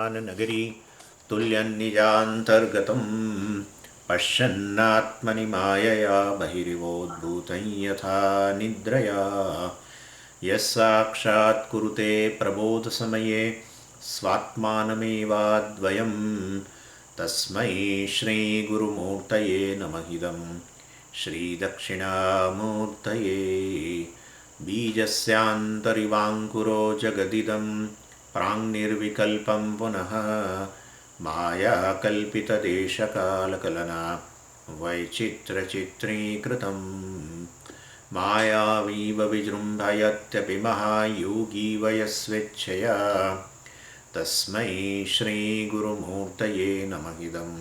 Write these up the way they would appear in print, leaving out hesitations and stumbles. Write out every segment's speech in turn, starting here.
नगरी तुल्यन्निजान्तर्गतं पश्यन्नात्मनि मायया बहिरिवोद्भूतं यथा निद्रया यः साक्षात् कुरुते प्रबोधसमये स्वात्मानमेवाद्वयं तस्मै श्रीगुरुमूर्तये नमः इदं श्रीदक्षिणामूर्तये बीजस्यान्तरिवाङ्कुरो जगदिदं प्राङ्निर्विकल्पं पुनः मायाकल्पितदेशकालकलना वैचित्रचित्रीकृतं मायावीव विजृम्भयत्यपि महायोगी वयस्वेच्छया तस्मै श्रीगुरुमूर्तये नमः इदं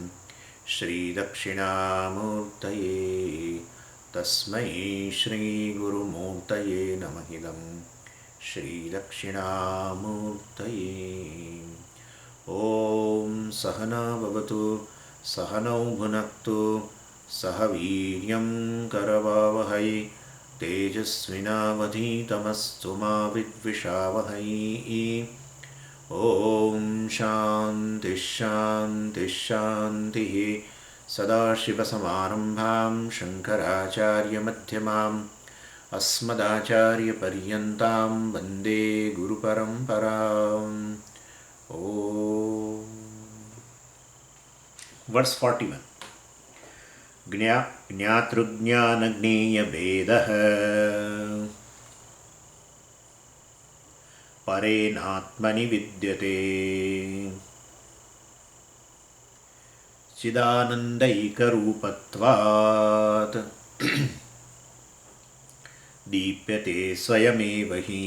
श्रीदक्षिणामूर्तये तस्मै श्रीगुरुमूर्तये नमः इदं श्रीदक्षिणामूर्तये। ॐ सहना भवतु सहनौ भुनक्तु सह वीर्यं करवावहै तेजस्विनावधीतमस्तु मा विद्विषावहै। ॐ शान्तिः शान्तिः शान्तिः। सदाशिवसमारम्भां शङ्कराचार्यमध्यमाम् अस्मदाचार्यपर्यन्तां वन्दे गुरुपरम्पराम्। Verse 41. ज्ञातृज्ञानज्ञेयभेदः परेणात्मनि विद्यते चिदानन्दैकरूपत्वात् दीप्यते स्वयमेव हि.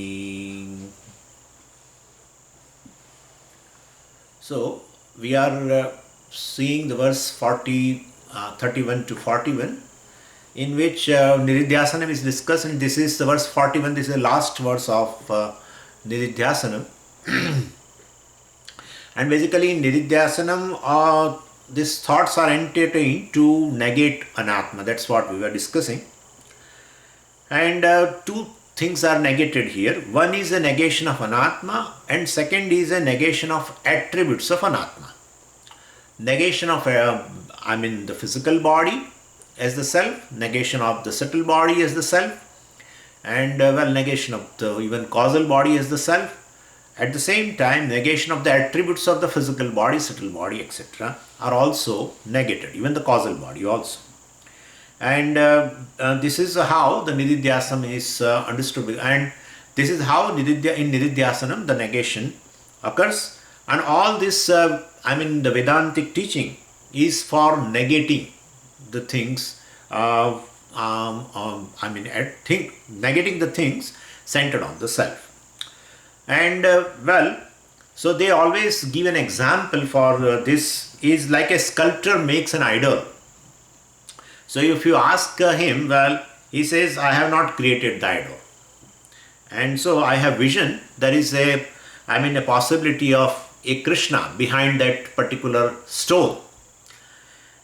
So we are seeing the verse 31 to 41, in which Nididhyasanam is discussed, and this is the verse 41. This is the last verse of Nididhyasanam. And basically in Nididhyasanam, these thoughts are entertained to negate anatma. That's what we were discussing. And two things are negated here. One is a negation of anatma, and second is a negation of attributes of anatma. Negation of the physical body as the self, negation of the subtle body as the self, and negation of the even causal body as the self. At the same time, negation of the attributes of the physical body, subtle body, etc. are also negated, even the causal body also. And this is how the Nididhyasana is understood, and this is how in Nididhyasanam the negation occurs. And all this, the Vedantic teaching is for negating the things, negating the things centered on the self. And so they always give an example for this, is like a sculptor makes an idol. So if you ask him, he says, I have not created the idol. And so I have vision, there is a possibility of a Krishna behind that particular stone.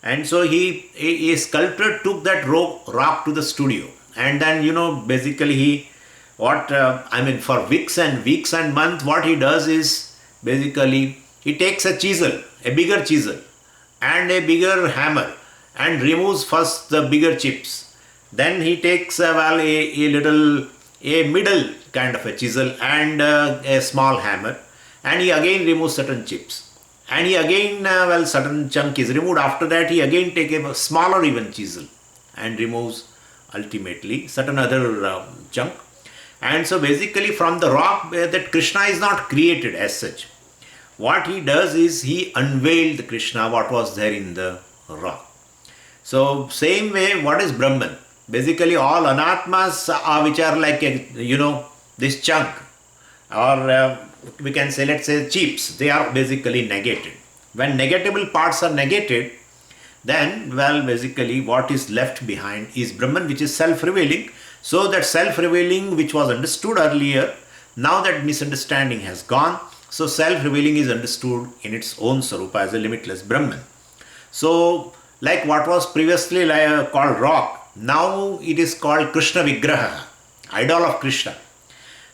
And so a sculptor took that rock to the studio. And then, basically for weeks and months, what he does is, basically, he takes a chisel, a bigger chisel, and a bigger hammer, and removes first the bigger chips. Then he takes a middle kind of a chisel and a small hammer, and he again removes certain chips. And he again, certain chunk is removed. After that, he again takes a smaller even chisel and removes ultimately certain other chunk. And so basically from the rock, that Krishna is not created as such. What he does is he unveiled the Krishna, what was there in the rock. So same way, what is Brahman? Basically all anatmas which are like this chunk, or we can say, let's say chips, they are basically negated. When negatable parts are negated, then basically what is left behind is Brahman, which is self-revealing. So that self-revealing which was understood earlier, now that misunderstanding has gone. So self-revealing is understood in its own sarupa as a limitless Brahman. So like what was previously called rock, now it is called Krishna Vigraha, idol of Krishna.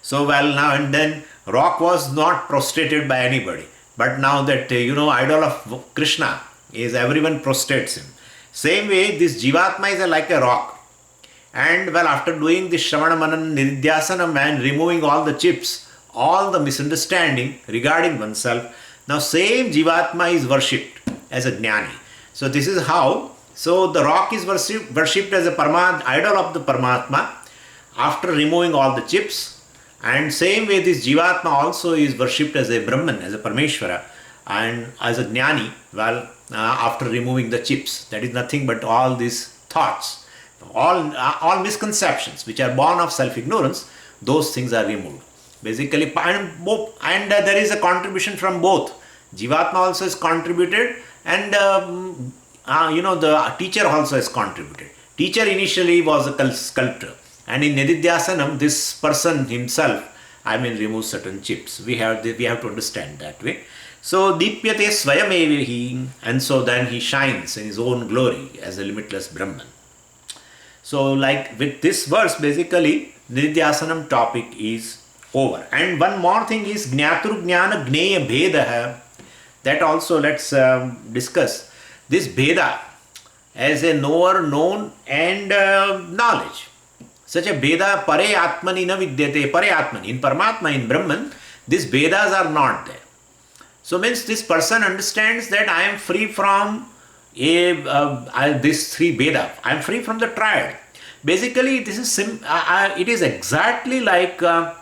So now and then rock was not prostrated by anybody. But now that, idol of Krishna is everyone prostrates him. Same way, this Jivatma is like a rock. And well, after doing this Shravana Manan Nididhyasanam and removing all the chips, all the misunderstanding regarding oneself, now same Jivatma is worshipped as a Jnani. So this is how, so the rock is worshipped as a idol of the Paramatma after removing all the chips. And same way this Jivatma also is worshipped as a Brahman, as a Parameshwara, and as a Jnani, well, after removing the chips. That is nothing but all these thoughts, all misconceptions which are born of self-ignorance, those things are removed. Basically, and there is a contribution from both. Jivatma also is contributed, and the teacher also has contributed. Teacher initially was a sculptor. And in Nididhyasanam, this person himself, removes certain chips. We have to understand that way. So, Dipyate Swayamevahi, and so then he shines in his own glory as a limitless Brahman. So, like with this verse, basically, Nididhyasanam topic is over. And one more thing is Jnatru Jnana Gneya Bhedaha. That also let's discuss. This Bheda as a knower, known, and knowledge. Such a Veda pare atmani na vidyate, pare atmani, in Paramatma, in Brahman, these Vedas are not there. So means this person understands that I am free from these three Veda. I am free from the triad. Basically, this is it is exactly like a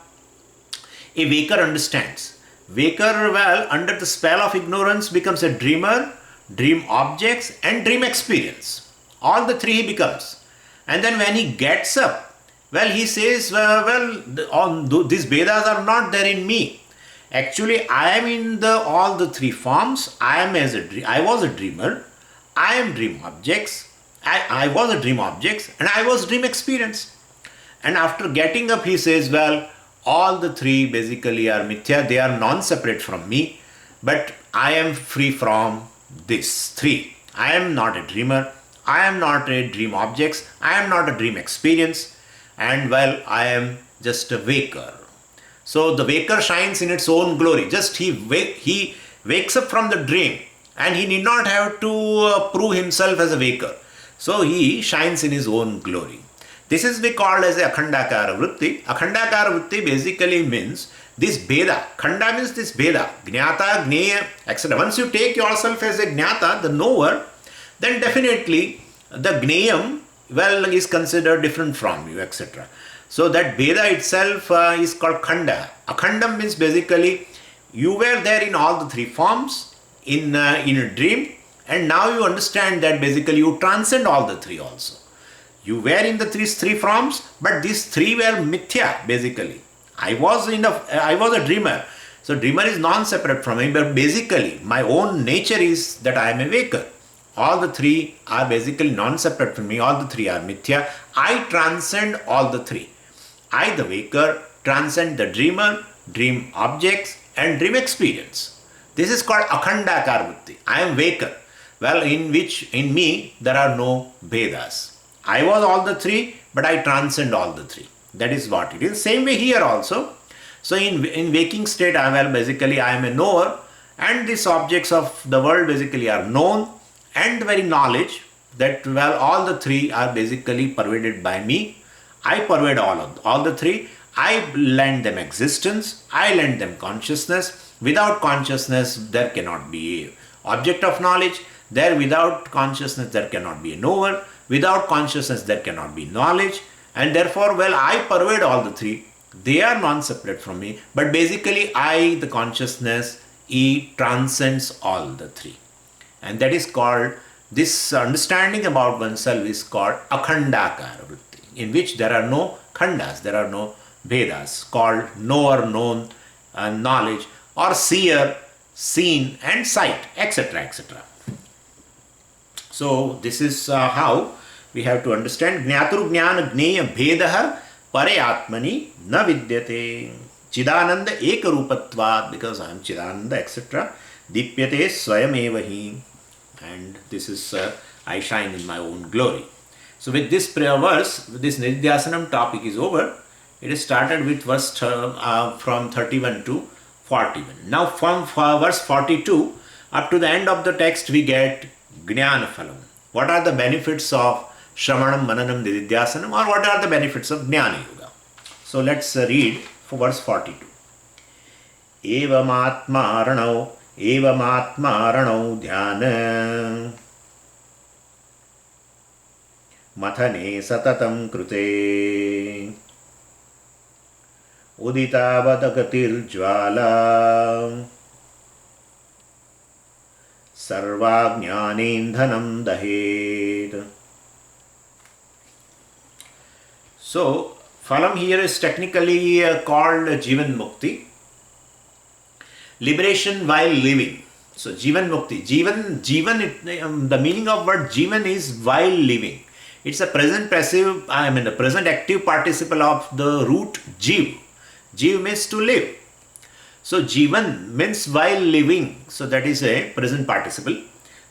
waker understands. Waker, well, under the spell of ignorance becomes a dreamer, dream objects, and dream experience. All the three he becomes. And then when he gets up, well, he says, these Vedas are not there in me. Actually, I am in all the three forms. I was a dreamer. I am dream objects. I was a dream objects, and I was dream experience. And after getting up, he says, well, all the three basically are mithya. They are non-separate from me, but I am free from these three. I am not a dreamer. I am not a dream objects. I am not a dream experience. And well, I am just a waker. So the waker shines in its own glory. Just he wakes up from the dream, and he need not have to prove himself as a waker. So he shines in his own glory. This is called as a Akhandakara Vritti. Akhandakara Vritti basically means this Veda. Khanda means this Veda. Jnata, Gneya, etc. Once you take yourself as a Jnata, the knower, then definitely the Gneyam, well, is considered different from you, etc. So that Veda itself is called Khanda. Akhandam means basically you were there in all the three forms in a dream, and now you understand that basically you transcend all the three also. You were in the three forms, but these three were mithya basically. I was a dreamer. So dreamer is non-separate from me, but basically my own nature is that I am a waker. All the three are basically non-separate from me. All the three are mithya. I transcend all the three. I, the waker, transcend the dreamer, dream objects, and dream experience. This is called Akhandakara Vritti. I am waker. Well, in me there are no Vedas. I was all the three, but I transcend all the three. That is what it is. Same way here also. So in waking state, I am a knower, and these objects of the world basically are known, and the very knowledge that all the three are basically pervaded by me. I pervade all the three. I lend them existence. I lend them consciousness. Without consciousness, there cannot be an object of knowledge. Without consciousness, there cannot be a knower. Without consciousness, there cannot be knowledge. And therefore, I pervade all the three. They are non-separate from me. But basically, I, the consciousness, transcends all the three. And that is called, this understanding about oneself is called Akhandakara Vritti, in which there are no khandas, there are no Vedas, called knower, known, knowledge, or seer, seen, and sight, etc., etc. So this is how we have to understand. Jnatru Jnana Gneya Bhedaha Pare Atmani Na Vidyate Chidananda Ekarupatvad, because I am Chidananda, etc. Dipyate Swayamevahi, and this is I shine in my own glory. So with this prayer verse, this Nididhyasanam topic is over. It is started with verse from 31 to 41. Now from verse 42 up to the end of the text we get Jnana Phalam. What are the benefits of Shravanam, Mananam, Nididhyasanam, or what are the benefits of Jnana Yoga? So let's read for verse 42. Evamatmaranau dhyana mathane satatam krute uditavadagatir jvala sarvajnanendhanam dahet. So, phalam here is technically called Jivan Mukti, liberation while living. So, Jivan Mukti, the meaning of word Jivan is while living. It's a present passive, the present active participle of the root Jiv. Jiv means to live. So, Jivan means while living. So, that is a present participle.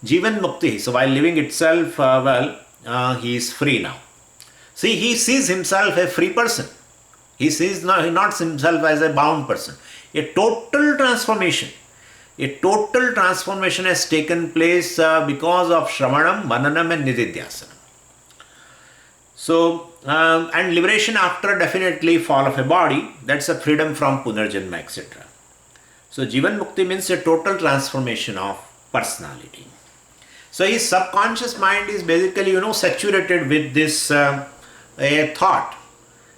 Jivan Mukti. So, while living itself, he is free now. See, he sees himself a free person. He sees not himself as a bound person. A total transformation has taken place because of Shravanam, Mananam and Nididhyasanam. So, and liberation after definitely fall of a body, that's a freedom from Punarjanma, etc. So, Jivan Mukti means a total transformation of personality. So, his subconscious mind is basically, saturated with this a thought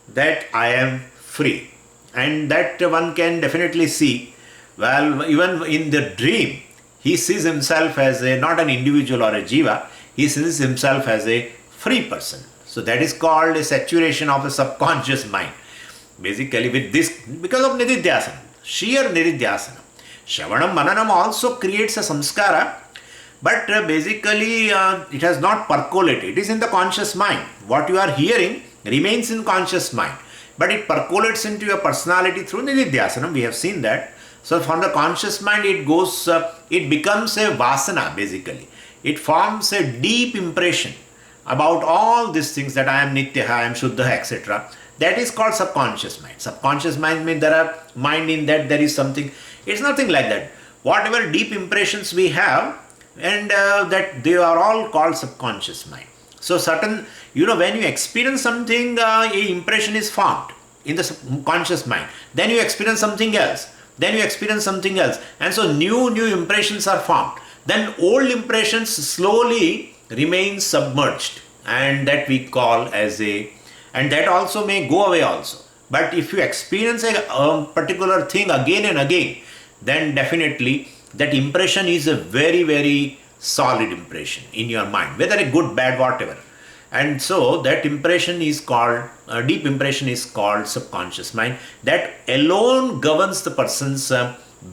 that I am free. And that one can definitely see, even in the dream, he sees himself as not an individual or a jiva, he sees himself as a free person. So that is called a saturation of the subconscious mind. Basically with this, because of Nididhyasana, sheer Nididhyasana. Shravanam, Mananam also creates a samskara, but basically it has not percolated. It is in the conscious mind. What you are hearing remains in conscious mind, but it percolates into your personality through Nididhyasana. We have seen that. So from the conscious mind it goes, it becomes a vasana basically. It forms a deep impression about all these things that I am Nitya, I am Shuddha, etc. That is called subconscious mind. Subconscious mind means there are mind in that there is something. It's nothing like that. Whatever deep impressions we have, and that they are all called subconscious mind. So certain, when you experience something, a impression is formed in the subconscious mind. Then you experience something else. Then you experience something else. And so new impressions are formed. Then old impressions slowly remain submerged, and that we call as and that also may go away also. But if you experience a particular thing again and again, then definitely that impression is a very, very solid impression in your mind, whether a good, bad, whatever. And so that impression is called, deep impression is called subconscious mind. That alone governs the person's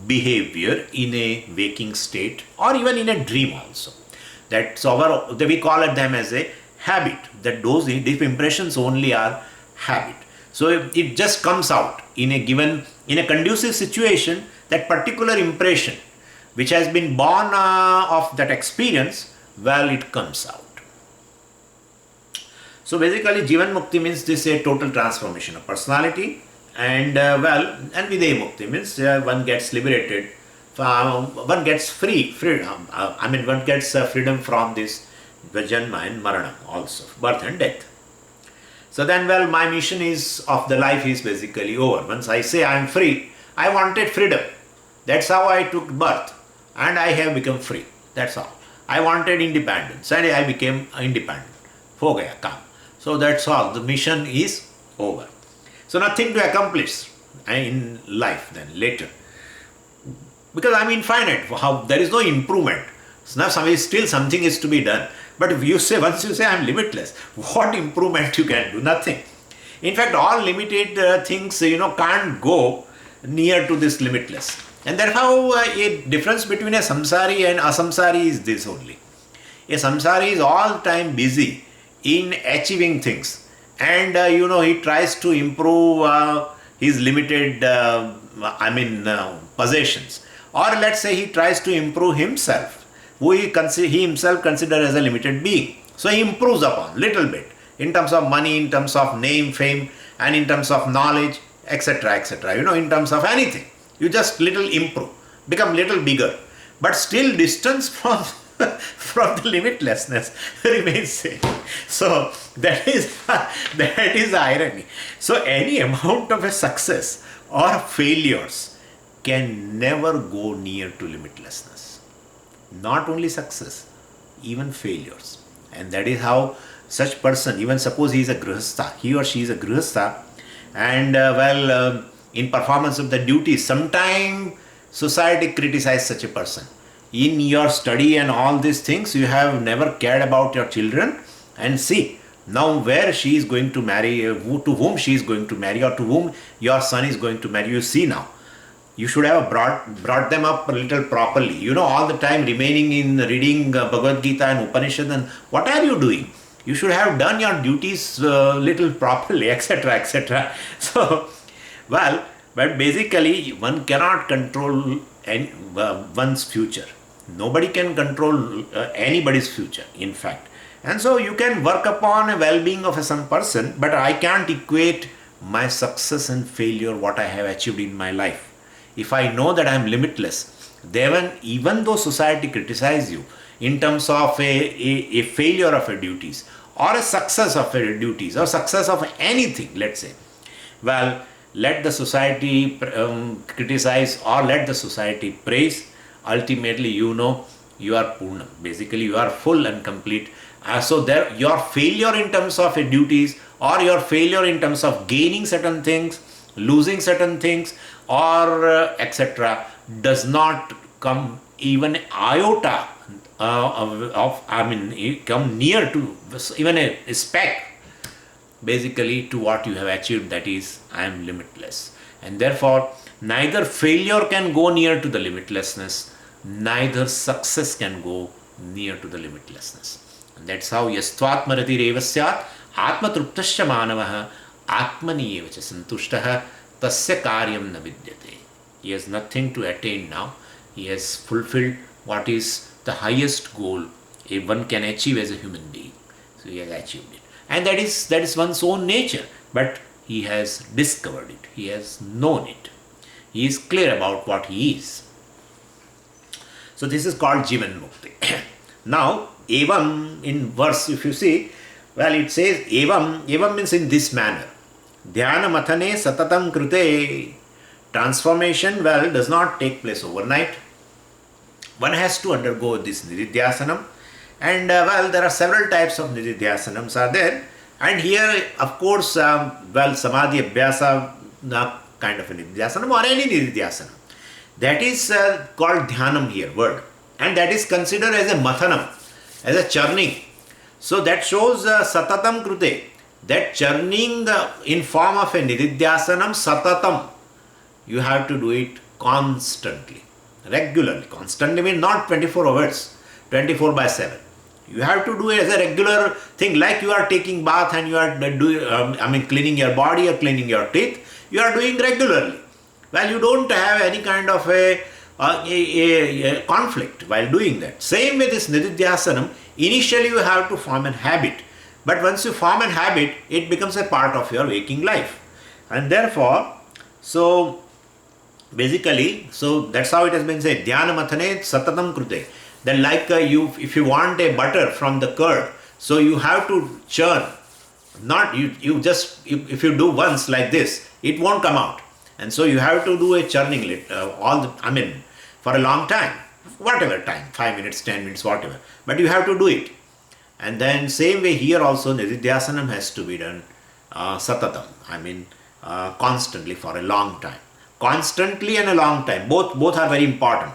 behavior in a waking state or even in a dream also. That's we call it them as a habit. That those deep impressions only are habit. So it just comes out in a conducive situation, that particular impression which has been born of that experience, it comes out. So basically Jivan Mukti means this a total transformation of personality, and and Videha Mukti means one gets liberated, one gets freedom. One gets freedom from this Janma and Marana also, birth and death. So then my mission of the life is basically over. Once I say I am free, I wanted freedom. That's how I took birth and I have become free. That's all. I wanted independence and I became independent. Ho gaya kaam. So that's all. The mission is over. So nothing to accomplish in life then later. Because I am infinite. There is no improvement. So now still something is to be done. But if once you say I am limitless, what improvement you can do? Nothing. In fact, all limited things, can't go near to this limitless. And therefore, a difference between a samsari and asamsari is this only. A samsari is all time busy in achieving things. And, he tries to improve his limited, possessions. Or let's say he tries to improve himself, who he himself considers as a limited being. So he improves upon little bit in terms of money, in terms of name, fame, and in terms of knowledge, etc., etc. In terms of anything. You just little improve, become little bigger, but still distance from from the limitlessness remains same. So that is that is irony. So any amount of a success or failures can never go near to limitlessness. Not only success, even failures. And that is how such person, even suppose he is a grihastha, he or she is a grihastha, and in performance of the duties, sometime society criticizes such a person. In your study and all these things, you have never cared about your children, and see now where she is going to marry, to whom she is going to marry, or to whom your son is going to marry. You see now, you should have brought them up a little properly. All the time remaining in reading Bhagavad Gita and Upanishad, and what are you doing? You should have done your duties little properly, etc., etc. So, but basically one cannot control one's future. Nobody can control anybody's future, in fact. And so you can work upon a well-being of some person, but I can't equate my success and failure, what I have achieved in my life. If I know that I am limitless, then even though society criticizes you in terms of a failure of your duties, or a success of your duties, or success of anything, let's say, let the society criticize or let the society praise. Ultimately, you are Purna. Basically, you are full and complete. So there, your failure in terms of duties, or your failure in terms of gaining certain things, losing certain things, or etc., does not come even iota come near to even a speck, basically, to what you have achieved, that is, I am limitless. And therefore, neither failure can go near to the limitlessness, neither success can go near to the limitlessness. And that's how yastvatmarati revasyat atmatruptasya manavaha atmani evacha santushtaha tasya karyam na vidyate. He has nothing to attain now. He has fulfilled what is the highest goal one can achieve as a human being. So he has achieved it. And that is one's own nature. But he has discovered it. He has known it. He is clear about what he is. So this is called Jivan Mukti. Now, Evam in verse, if you see, it says Evam means in this manner. Dhyana mathane satatam krute. Transformation, does not take place overnight. One has to undergo this nididhyasanam. And there are several types of nididhyasanams are there. And here, of course, samadhi abhyasa kind of a nididhyasanam, or any nididhyasanam. That is called dhyanam here, word. And that is considered as a mathanam, as a churning. So that shows satatam krute. That churning in form of a nididhyasanam, satatam. You have to do it constantly, regularly. Constantly means not 24 hours, 24/7. You have to do it as a regular thing, like you are taking bath and you are cleaning your body or cleaning your teeth. You are doing regularly. You don't have any kind of a conflict while doing that. Same with this nididhyasanam. Initially, you have to form a habit, but once you form a habit, it becomes a part of your waking life, and therefore, basically, that's how it has been said. Dhyana mathane satatam krute. Then if you want a butter from the curd, so you have to churn. Not if you do once like this, it won't come out. And so you have to do a churning for a long time, whatever time, 5 minutes, 10 minutes, whatever. But you have to do it. And then same way here also, nididhyasanam has to be done satatam, constantly for a long time. Constantly and a long time. Both are very important.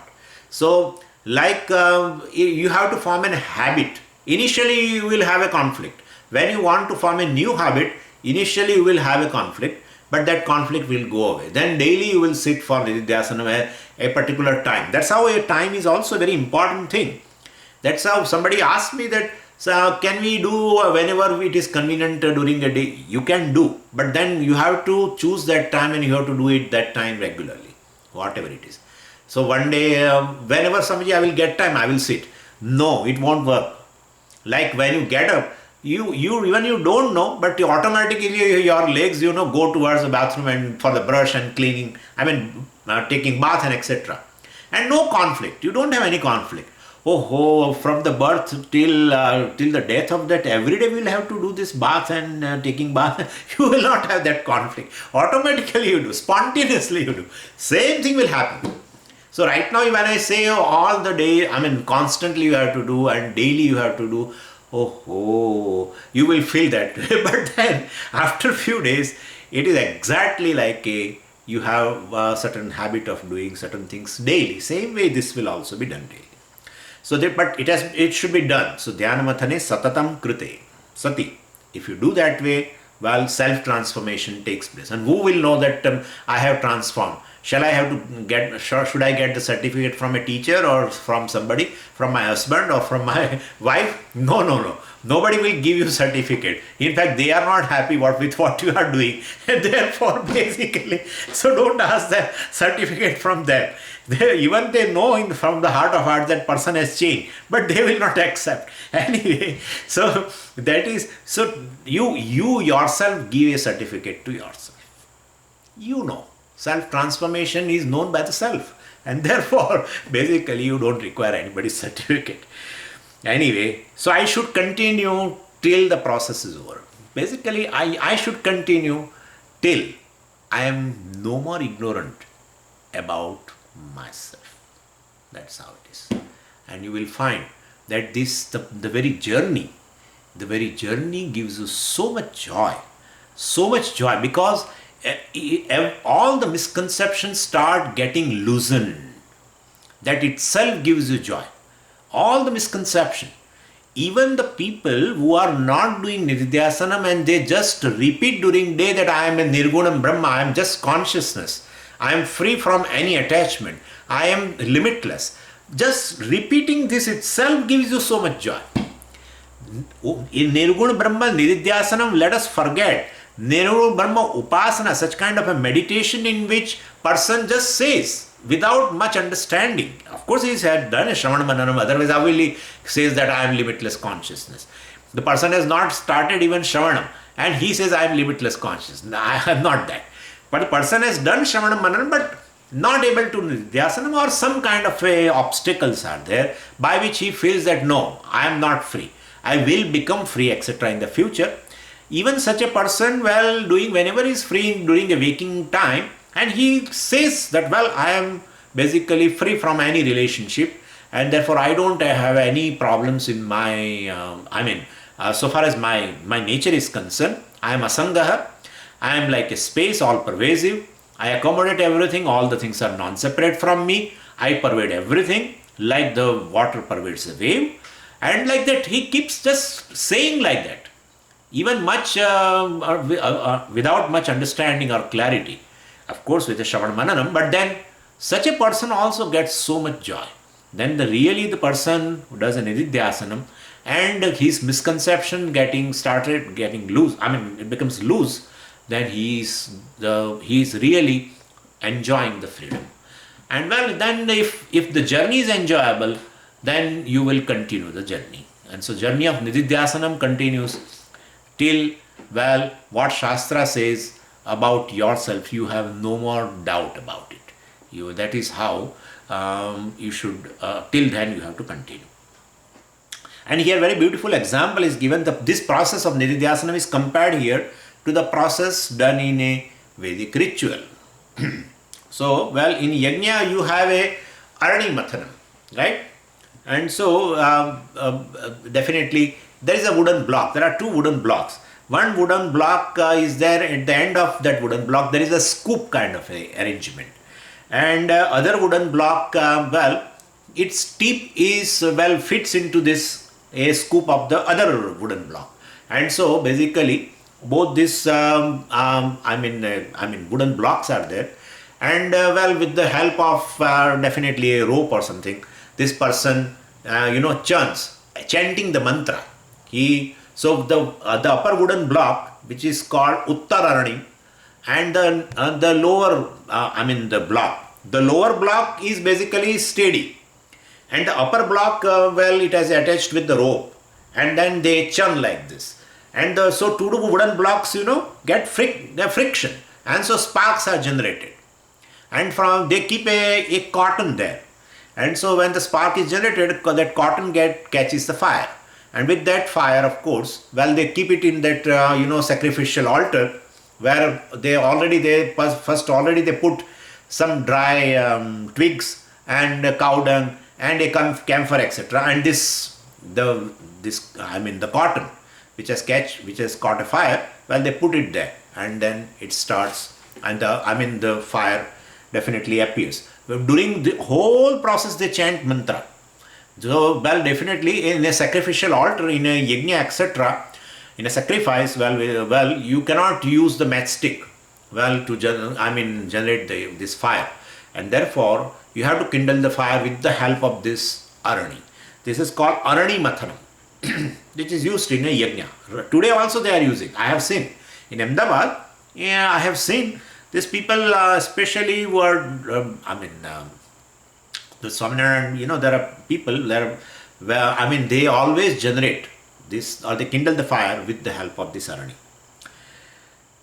So, you have to form a habit. Initially, you will have a conflict. When you want to form a new habit, initially you will have a conflict, but that conflict will go away. Then daily you will sit for nididhyasanam a particular time. That's how a time is also a very important thing. That's how somebody asked me that, can we do whenever it is convenient during the day? You can do, but then you have to choose that time and you have to do it that time regularly, whatever it is. So one day, whenever I will get time, I will sit. No, it won't work. Like when you get up, you even you don't know, but you automatically your legs go towards the bathroom and for the brush and cleaning, taking bath and etc. And no conflict, you don't have any conflict. From the birth till the death of that, every day we'll have to do this bath and taking bath. You will not have that conflict. Automatically you do, spontaneously you do. Same thing will happen. So right now when I say all the day, constantly you have to do and daily you have to do, you will feel that. But then after few days, it is exactly like you have a certain habit of doing certain things daily. Same way this will also be done daily. So but it should be done. So dhyanamatane satatam krite sati. If you do that way, well, self-transformation takes place. And who will know that I have transformed? Should I get the certificate from a teacher or from somebody, from my husband or from my wife? No. Nobody will give you certificate. In fact, they are not happy with what you are doing. And therefore, basically, so don't ask the certificate from them. Even they know from the heart of heart that person has changed, but they will not accept. Anyway, so you yourself give a certificate to yourself. Self-transformation is known by the self, and therefore, basically, you don't require anybody's certificate. Anyway, so I should continue till the process is over. Basically, I should continue till I am no more ignorant about myself. That's how it is. And you will find that the very journey gives you so much joy, because all the misconceptions start getting loosened. That itself gives you joy. All the misconception. Even the people who are not doing Nididhyasanam and they just repeat during day that I am a Nirgunam Brahma, I am just consciousness, I am free from any attachment, I am limitless. Just repeating this itself gives you so much joy. In Nirguna Brahma Nididhyasanam, let us forget Nirguna Brahma Upasana, such kind of a meditation in which person just says without much understanding. Of course, he had done a Shravana Mananam, otherwise how will he says that I am limitless consciousness? The person has not started even Shravanam and he says I am limitless consciousness. No, I am not that. But the person has done Shravana Mananam but not able to Nididhyasanam, or some kind of obstacles are there by which he feels that no, I am not free. I will become free, etc. in the future. Even such a person, whenever he is free during a waking time, and he says that, I am basically free from any relationship and therefore I don't have any problems in my, so far as my nature is concerned, I am asangaha, I am like a space, all pervasive, I accommodate everything, all the things are non-separate from me, I pervade everything like the water pervades the wave, and like that he keeps just saying like that, even without much understanding or clarity. Of course, with a Shravana Mananam, but then such a person also gets so much joy. Then the person who does an Nididhyasanam and his misconception started getting loose, it becomes loose, then he is really enjoying the freedom. And then if the journey is enjoyable, then you will continue the journey. And so journey of Nididhyasanam continues till, what Shastra says about yourself, you have no more doubt about it. That is how you should, till then you have to continue. And here very beautiful example is given. This process of Nididhyasanam is compared here to the process done in a Vedic ritual. So, in Yajna you have a Arani Mathanam, right? And so, definitely there is a wooden block. There are two wooden blocks. One wooden block is there. At the end of that wooden block, there is a scoop kind of a arrangement. And other wooden block, its tip is, fits into this a scoop of the other wooden block. And so, basically, both this, wooden blocks are there. And, with the help of definitely a rope or something, this person, chanting the mantra. So the upper wooden block, which is called Uttararani, and the lower, the block. The lower block is basically steady, and the upper block, it has attached with the rope, and then they churn like this. And so two wooden blocks, get friction, and so sparks are generated. And from they keep a cotton there, and so when the spark is generated, that cotton catches the fire, and with that fire, of course, they keep it in that sacrificial altar, where they put some dry twigs and cow dung and a camphor, etc. And the cotton which has caught a fire, they put it there, and then it starts, and the fire definitely appears. During the whole process they chant mantra. So definitely in a sacrificial altar, in a yajna, etc., in a sacrifice, you cannot use the matchstick to generate this fire, and therefore you have to kindle the fire with the help of this arani. This is called arani mathanam, which is used in a yajna. Today also they are using. I have seen in Ahmedabad. I have seen these people, especially who are, the Swaminarayan, there are people there where, they always generate this, or they kindle the fire with the help of this arani.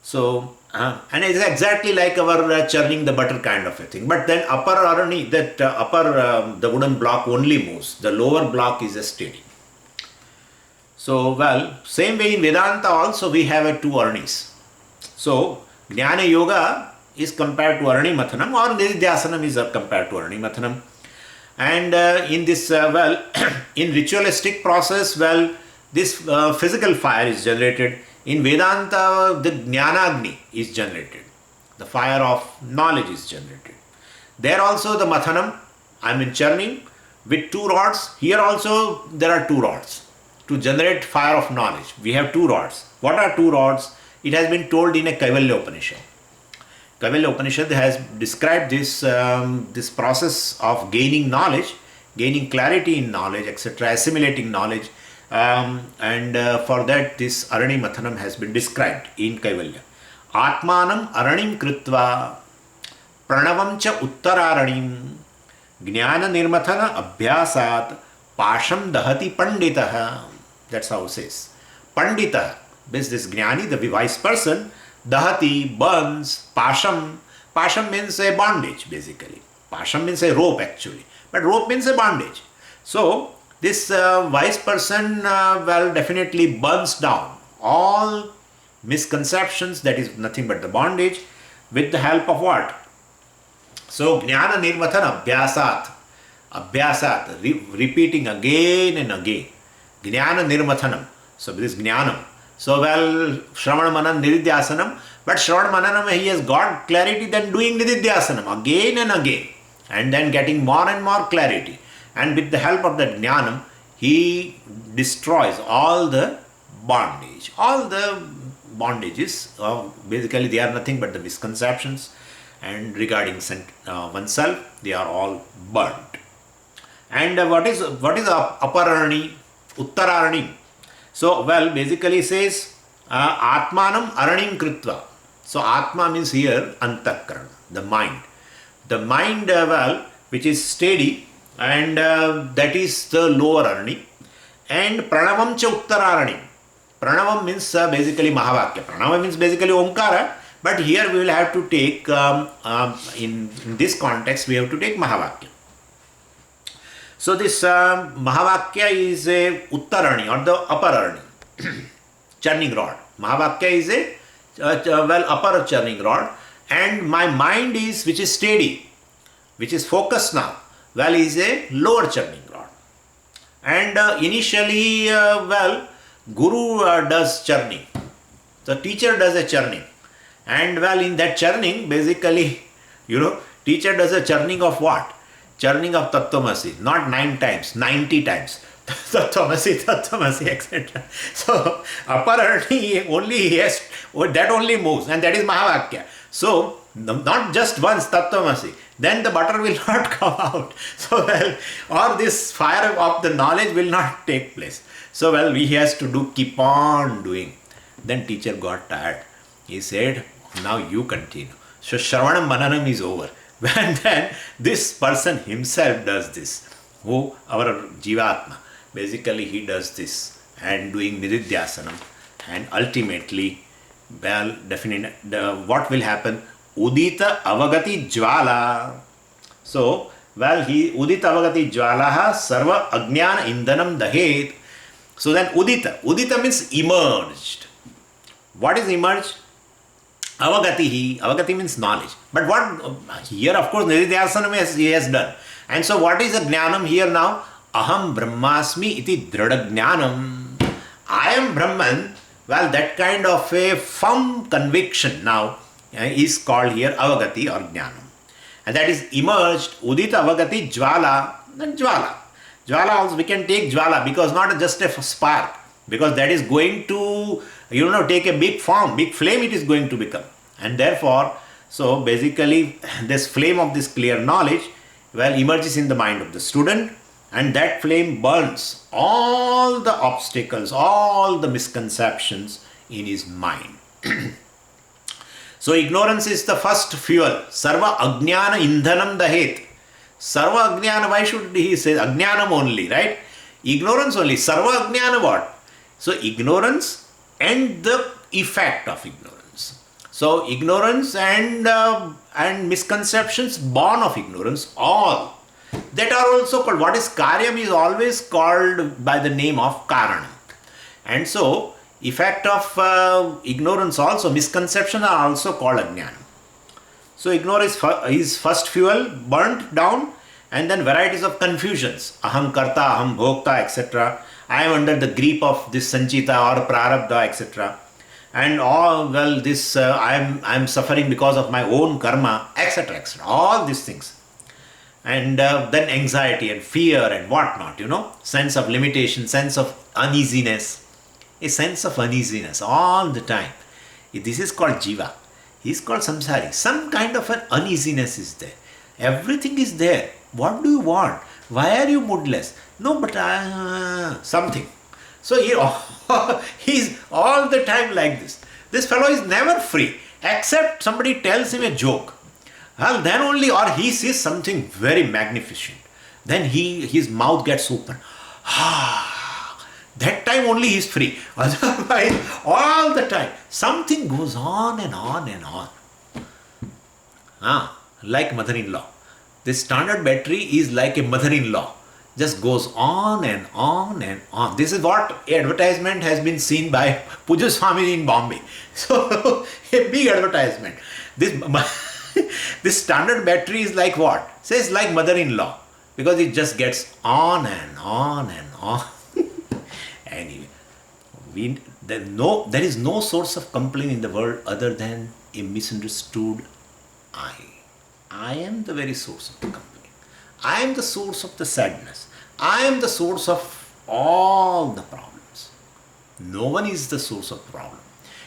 So, and it's exactly like our churning the butter kind of a thing. But then upper arani, the wooden block only moves. The lower block is steady. So, same way in Vedanta also we have two aranis. So, Jnana Yoga is compared to arani mathanam, or Nididhyasanam is compared to arani mathanam. And in this, in ritualistic process, this physical fire is generated. In Vedanta, the Jnanagni is generated. The fire of knowledge is generated. There also the mathanam, churning with two rods. Here also there are two rods to generate fire of knowledge. We have two rods. What are two rods? It has been told in a Kaivalya Upanishad. Kaivalya Upanishad has described this process of gaining knowledge, gaining clarity in knowledge, etc., assimilating knowledge. And for that, this arani mathanam has been described in Kaivalya. Atmanam aranim kritva pranavam cha uttararanim jnana nirmathana abhyasat pasham dahati panditaha. That's how it says. Pandita, this jnani, the wise person, dahati, burns, pasham. Pasham means a bondage, basically. Pasham means a rope, actually. But rope means a bondage. So, this wise person, definitely burns down all misconceptions, that is nothing but the bondage, with the help of what? So, jnana nirmathana abhyasat, repeating again and again. Jnana nirmathanam. So, this jnanam. So, Shravana Manan Nididhyasanam, but Shravana Mananam, he has got clarity, then doing Nididhyasanam again and again, and then getting more and more clarity. And with the help of that jnanam, he destroys all the bondage. All the bondages, basically they are nothing but the misconceptions, and regarding oneself, they are all burnt. And what is apararani, uttararani? So, basically says, Atmanam aranim kritva. So, Atma means here antakarana, the mind. The mind, which is steady, and that is the lower arani. And pranavam cha uttararani. Pranavam means basically Mahavakya. Pranava means basically Omkara, but here we will have to take, in this context, we have to take Mahavakya. So this Mahavakya is a uttarani, or the upper arani, churning rod. Mahavakya is a upper churning rod, and my mind is, which is steady, which is focused now, is a lower churning rod. And initially, Guru does churning. The teacher does a churning. And in that churning, basically, teacher does a churning of what? Churning of Tattvamasi, not 9 times, 90 times. Tattvamasi, etc. So, apparently, that only moves, and that is Mahavakya. So, not just once Tattvamasi, then the butter will not come out. So, or this fire of the knowledge will not take place. So, he has to keep on doing. Then teacher got tired. He said, now you continue. So, Shravanam Mananam is over. And then this person himself does this. Who? Our Jivatma. Basically, he does this. and doing nididhyasanam, and ultimately, well, definitely, what will happen? Udita avagati jwala. So, well, he udita avagati jwalaha sarva ajnana indhanam dahet. So then udita means emerged. What is emerged? Avagati means knowledge. But what here, of course, nididhyasanam he has done. And so what is the jnanam here now? Aham brahmasmi iti drada jnanam. I am Brahman. Well, that kind of a firm conviction now is called here avagati or jnanam. And that is emerged, udita avagati jwala, then jwala. Jwala also, we can take jwala because not just a spark, because that is going to, take a big form, big flame it is going to become. And therefore, so basically this flame of this clear knowledge, well, emerges in the mind of the student, and that flame burns all the obstacles, all the misconceptions in his mind. So ignorance is the first fuel. Sarva ajnana indhanam dahet. Sarva ajnana, why should he say ajnanam only, right? Ignorance only. Sarva ajnana what? So ignorance and the effect of ignorance. So ignorance and misconceptions born of ignorance, all that are also called, what is karyam is always called by the name of karanam. And so effect of ignorance also, misconception are also called ajnana. So ignorance is first fuel, burnt down, and then varieties of confusions. Aham karta, aham bhokta, etc. I am under the grip of this sanchita or prarabdha, etc. And all, well, this I am suffering because of my own karma, etc., etc. All these things. And then anxiety and fear and whatnot, sense of limitation, sense of uneasiness, a sense of uneasiness all the time. This is called jiva. He is called samsari. Some kind of an uneasiness is there. Everything is there. What do you want? Why are you moodless? No, but something. So he is all the time like this. This fellow is never free, except somebody tells him a joke. Well, then only, or he sees something very magnificent. Then his mouth gets open. That time only he is free. Otherwise, all the time, something goes on and on and on. Like mother-in-law. This standard battery is like a mother-in-law. Just goes on and on and on. This is what advertisement has been seen by Puja Swami in Bombay. So, a big advertisement. This standard battery is like what? Says like mother-in-law. Because it just gets on and on and on. Anyway, there is no source of complaint in the world other than a misunderstood I. I am the very source of the complaint. I am the source of the sadness. I am the source of all the problems. No one is the source of problem.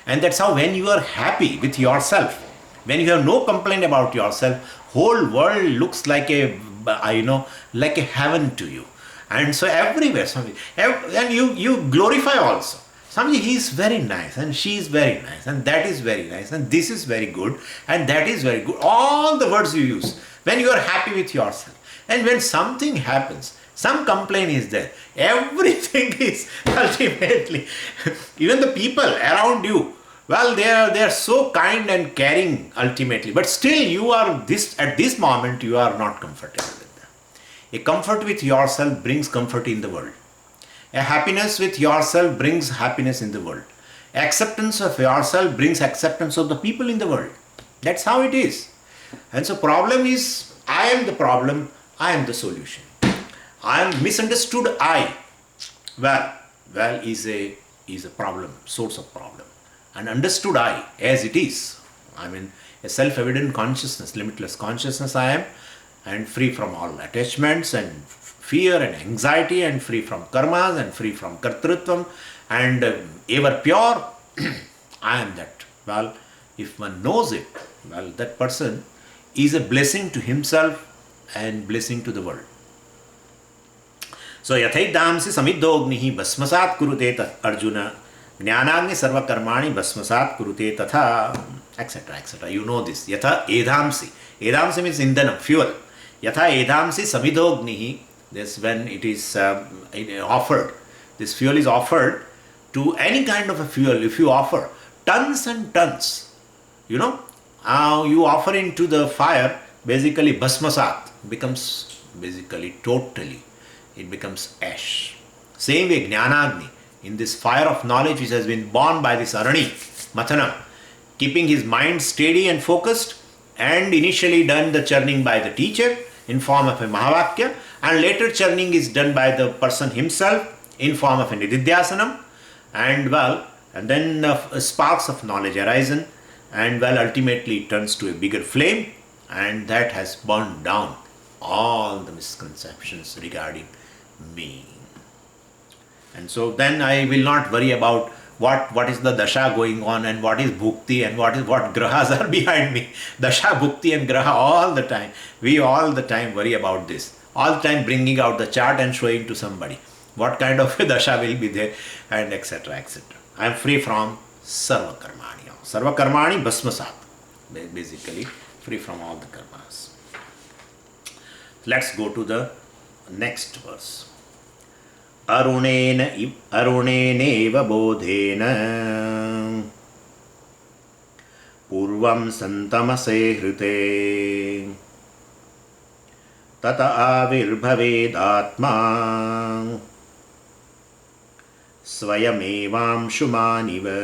And that's how when you are happy with yourself, when you have no complaint about yourself, whole world looks like a heaven to you. And so everywhere, and you glorify also. Swamiji, he is very nice, and she is very nice, and that is very nice, and this is very good, and that is very good. All the words you use when you are happy with yourself. And when something happens, some complaint is there. Everything is ultimately, even the people around you, well, they are so kind and caring ultimately, but still you are at this moment you are not comfortable with them. A comfort with yourself brings comfort in the world. A happiness with yourself brings happiness in the world. Acceptance of yourself brings acceptance of the people in the world. That's how it is. And so problem is, I am the problem, I am the solution. I am misunderstood I. Well is a problem, source of problem. And understood I as it is. I mean, a self-evident consciousness, limitless consciousness I am, and free from all attachments and fear and anxiety, and free from karmas and free from kartrutvam, and ever pure. I am that. Well, if one knows it, well, that person is a blessing to himself and blessing to the world. So, yathaidamsi samidognihi basmasat kurute Arjuna jnanagni sarva karmani basmasat kurute tatha, etc., etc. You know this. Yatha edhamsi. Edhamsi means indhanam, fuel. Yatha edhamsi samidognihi. This when it is offered. This fuel is offered to any kind of a fuel. If you offer tons and tons, you offer into the fire, basically bhasmasat becomes basically totally, it becomes ash. Same way Jnanagni, in this fire of knowledge which has been born by this Arani, Mathanam, keeping his mind steady and focused, and initially done the churning by the teacher in form of a Mahavakya, and later churning is done by the person himself in form of a Nididhyasanam, and then sparks of knowledge arisen, and ultimately it turns to a bigger flame, and that has burned down all the misconceptions regarding me. And so then I will not worry about what is the dasha going on, and what is bhukti, and what grahas are behind me. Dasha, bhukti and graha all the time. We all the time worry about this. All the time bringing out the chart and showing to somebody what kind of a dasha will be there, and etc. etc. I am free from sarva karmani. Sarva karmani bhasmasat. Basically free from all the karmas. Let's go to the next verse. Arunenev bodhena purvam santamase hrite tata avirbhavedatma swayamevam shumaniva.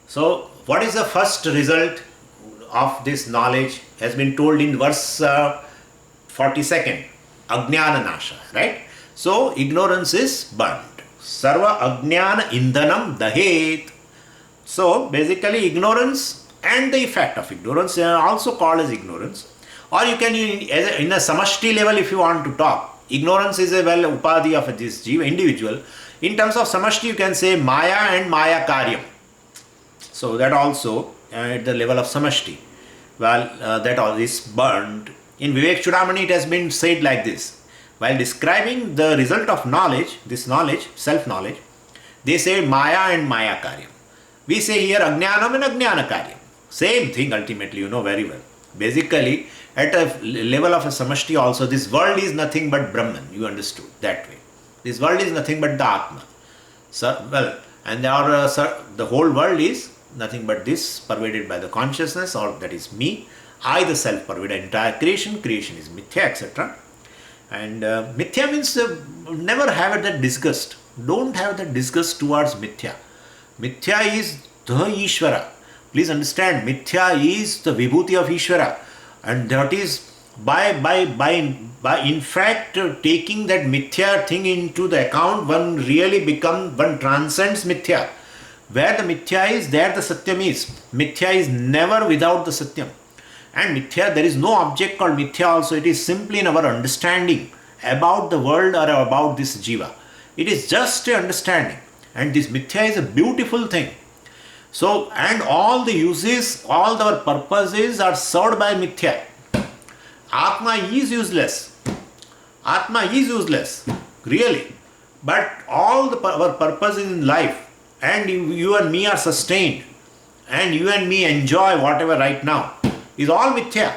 So, what is the first result of this knowledge has been told in verse 42nd. Ajnana nasha, right? So, ignorance is burnt. Sarva ajnana indhanam dahet. So, basically ignorance and the effect of ignorance are also called as ignorance. Or you can, in a samashti level, if you want to talk, ignorance is a upadhi of this jiva, individual. In terms of samashti, you can say maya and maya karyam. So, that also at the level of samashti. That all is burnt. In Vivek Chudamani, it has been said like this. While describing the result of knowledge, this knowledge, self-knowledge, they say Maya and Maya Karyam. We say here Ajnanam and Ajnana Karyam. Same thing ultimately, you know very well. Basically, at a level of a samashti also, this world is nothing but Brahman. You understood that way. This world is nothing but the Atma. So, and the whole world is nothing but this, pervaded by the consciousness, or that is me. I, the self, pervade entire creation. Creation is mithya, etc. And mithya means never have that disgust. Don't have that disgust towards mithya. Mithya is the Ishvara. Please understand, mithya is the vibhuti of Ishvara. And that is by in fact taking that mithya thing into the account, one transcends mithya. Where the mithya is, there the satyam is. Mithya is never without the satyam. And mithya, there is no object called mithya also. It is simply in our understanding about the world or about this jiva. It is just an understanding. And this mithya is a beautiful thing. So, and all the uses, all our purposes are served by mithya. Atma is useless. Atma is useless, really. But all our purposes in life, and you and me are sustained, and you and me enjoy whatever right now, is all mithya.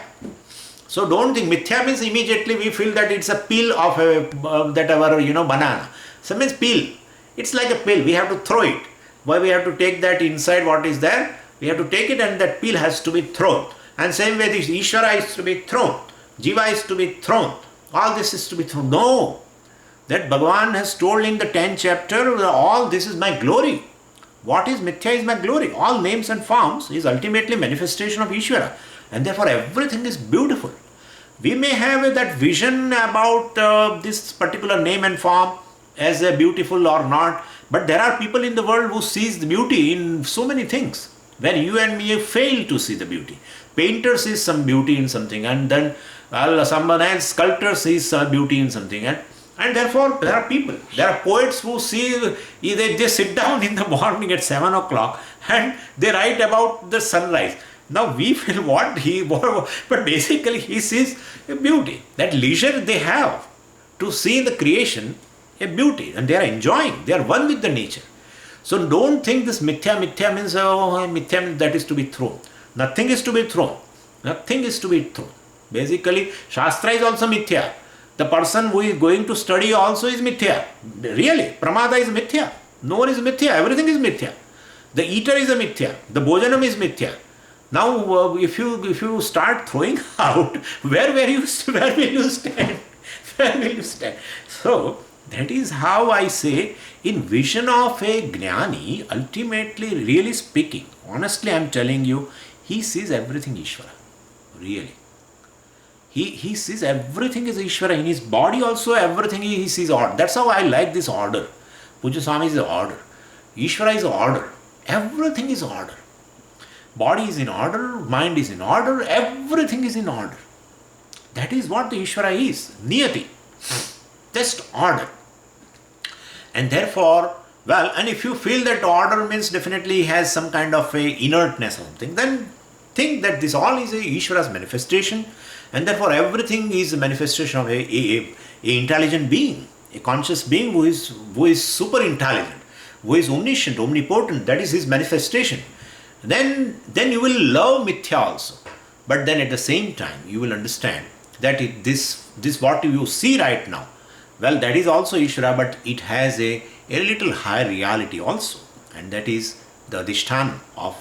So don't think mithya means immediately we feel that it's a peel of banana. So means peel. It's like a pill. We have to throw it. Why we have to take that inside what is there? We have to take it, and that peel has to be thrown. And same way this Ishvara is to be thrown. Jiva is to be thrown. All this is to be thrown. No. That Bhagavan has told in the 10th chapter, all this is my glory. What is mithya is my glory. All names and forms is ultimately manifestation of Ishvara. And therefore everything is beautiful. We may have that vision about this particular name and form as a beautiful or not. But there are people in the world who sees the beauty in so many things, where you and me fail to see the beauty. Painter sees some beauty in something, and then someone else, sculptor sees some beauty in something. And therefore there are people, there are poets who see, they sit down in the morning at 7 o'clock and they write about the sunrise. Now we feel but basically he sees a beauty. That leisure they have to see in the creation a beauty, and they are enjoying, they are one with the nature. So don't think this mithya means, mithya means that is to be thrown. Nothing is to be thrown. Nothing is to be thrown. Basically, Shastra is also mithya. The person who is going to study also is mithya. Really, pramada is mithya. No one is mithya. Everything is mithya. The eater is a mithya. The bhojanam is mithya. Now, if you start throwing out, where will you stand? Where will you stand? So that is how I say, in vision of a jnani, ultimately, really speaking, honestly, I am telling you, he sees everything Ishvara. Really. He sees everything is Ishvara. In his body also, everything he sees order. That's how I like this order. Puja Swami is order. Ishvara is order. Everything is order. Body is in order, mind is in order, everything is in order. That is what the Ishvara is. Niyati. Just order. And therefore, well, and if you feel that order means definitely has some kind of a inertness or something, then think that this all is a Ishvara's manifestation, and therefore everything is a manifestation of a intelligent being, a conscious being who is super intelligent, who is omniscient, omnipotent. That is his manifestation. Then you will love mithya also. But then at the same time, you will understand that this what you see right now, well, that is also Ishvara, but it has a little higher reality also. And that is the adhisthana of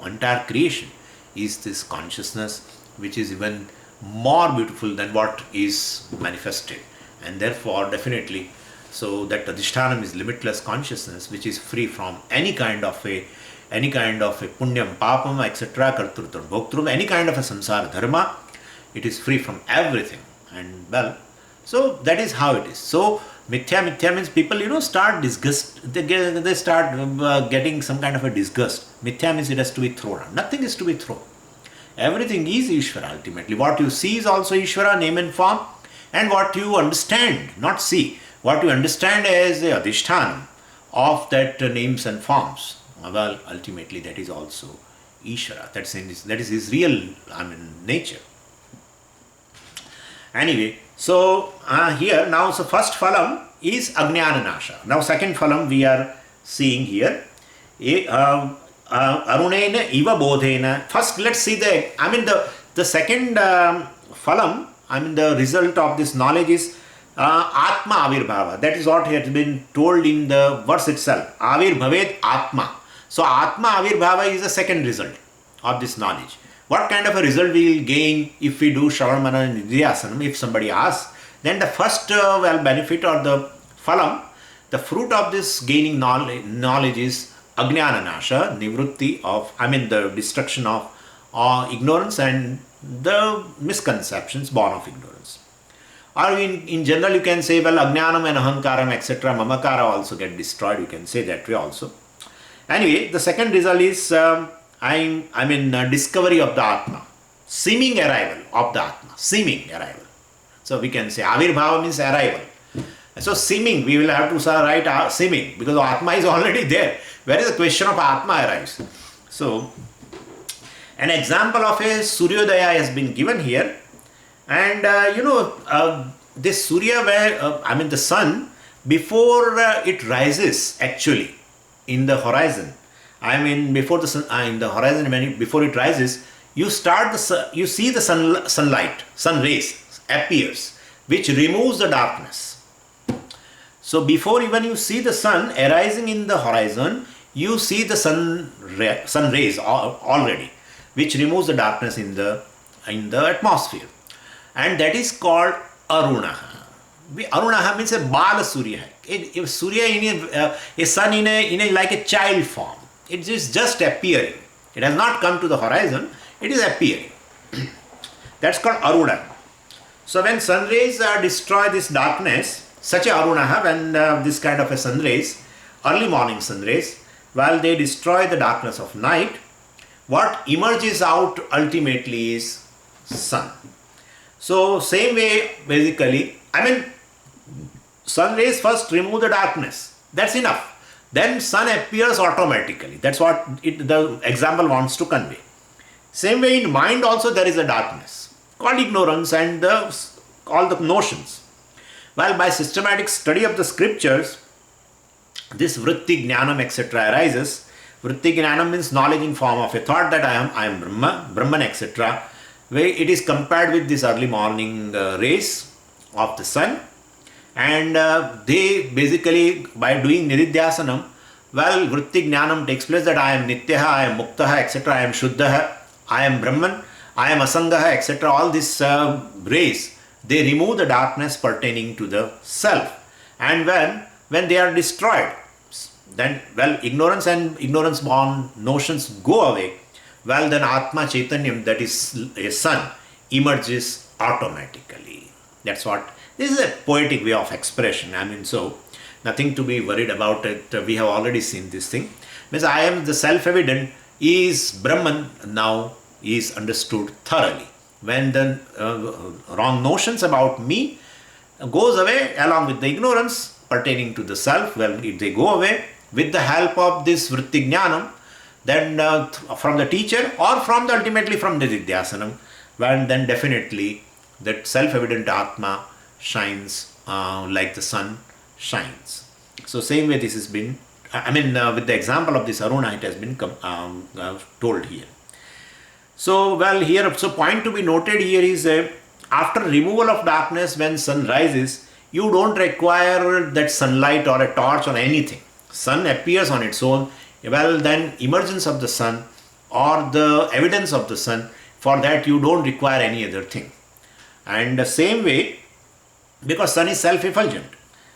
entire creation, is this consciousness, which is even more beautiful than what is manifested. And therefore, definitely, so that adhisthana is limitless consciousness, which is free from any kind of a punyam, papam, etc., kartrutvam, bhoktrum, any kind of a samsara dharma. It is free from everything. And well, so that is how it is. So mithya means people, start disgust. They start getting some kind of a disgust. Mithya means it has to be thrown out. Nothing is to be thrown. Everything is Ishvara ultimately. What you see is also Ishvara, name and form. And what you understand, not see, what you understand as the adhisthana of that names and forms, well, ultimately that is also Ishvara. That is his real, nature. Anyway, so here now, so first phalam is Ajnana Nasha. Now second phalam we are seeing here. Arunena iva bodhena. First let's see the second phalam, the result of this knowledge is Atma Avirbhava. That is what has been told in the verse itself. Avirbhavet Atma. So Atma Avirbhava is the second result of this knowledge. What kind of a result we will gain if we do Shravana and Nidhyasanam? If somebody asks, then the first benefit or the phalam, the fruit of this gaining knowledge is Ajnana Nasha, Nivrutti of, the destruction of ignorance and the misconceptions born of ignorance. Or in general you can say, well, Ajnanam and Ahankaram, etc., Mamakara also get destroyed. You can say that way also. Anyway, the second result is discovery of the Atma, seeming arrival of the Atma, seeming arrival. So we can say Avirbhava means arrival. So seeming, we will have to write seeming, because Atma is already there. Where is the question of Atma arrives? So an example of a Suryodaya has been given here, and this Surya, where the sun, before it rises actually in the horizon, before the sun in the horizon, before it rises, you see the sunlight, sun rays appears, which removes the darkness. So before even you see the sun arising in the horizon, you see the sun rays already, which removes the darkness in the atmosphere, and that is called Arunaha. Arunaha means a Bala Surya. A Surya a sun in a like a child form. It is just appearing. It has not come to the horizon. It is appearing. That's called Aruna. So when sun rays destroy this darkness, such a Arunaha, when this kind of a sun rays, early morning sun rays, while they destroy the darkness of night, what emerges out ultimately is sun. So same way, basically, sun rays first remove the darkness. That's enough. Then sun appears automatically. That's what the example wants to convey. Same way in mind also there is a darkness called ignorance and all the notions. While by systematic study of the scriptures, this vritti, jnanam, etc. arises. Vritti jnanam means knowledge in form of a thought that I am Brahman, etc. Where it is compared with this early morning rays, of the sun, and they basically, by doing Nididhyasanam, well, Vritti Jnanam takes place that I am Nityaha, I am Muktaha, etc., I am Shuddhaha, I am Brahman, I am Asangaha, etc. All this rays, they remove the darkness pertaining to the self. And when they are destroyed, then, well, ignorance and ignorance born notions go away. Well, then Atma Chaitanyam, that is a sun, emerges automatically. That's what, this is a poetic way of expression. I mean, so nothing to be worried about it. We have already seen this thing. Means I am the self-evident is Brahman now is understood thoroughly. When the wrong notions about me goes away along with the ignorance pertaining to the self, well, if they go away with the help of this Vritti Jnanam, then from the teacher or from the ultimately from the Nididhyasanam, well, then definitely that self-evident Atma shines like the sun shines. So same way this has been, with the example of this Aruna, it has been told here. So, well, here, so point to be noted here is after removal of darkness, when sun rises, you don't require that sunlight or a torch or anything. Sun appears on its own. Well, then emergence of the sun or the evidence of the sun, for that you don't require any other thing. And the same way, because sun is self-effulgent,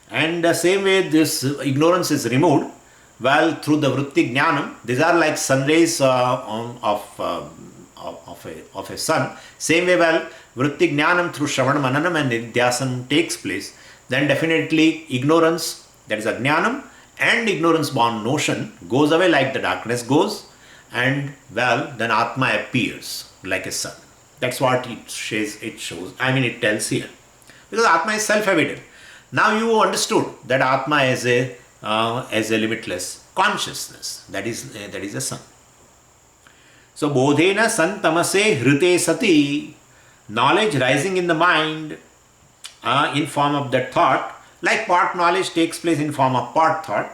and the same way this ignorance is removed, well, through the Vritti Jnanam, these are like sun rays of a sun. Same way, well, Vritti Jnanam through Shravana Mananam and Nididhyasanam takes place, then definitely ignorance, that is Ajnanam, and ignorance born notion goes away like the darkness goes, and well, then Atma appears like a sun. That's what it shows, it tells here. Because Atma is self-evident. Now you understood that Atma is a limitless consciousness. That is a sun. So bodhena san tamase hrite sati, knowledge rising in the mind in form of that thought, like part knowledge takes place in form of part thought.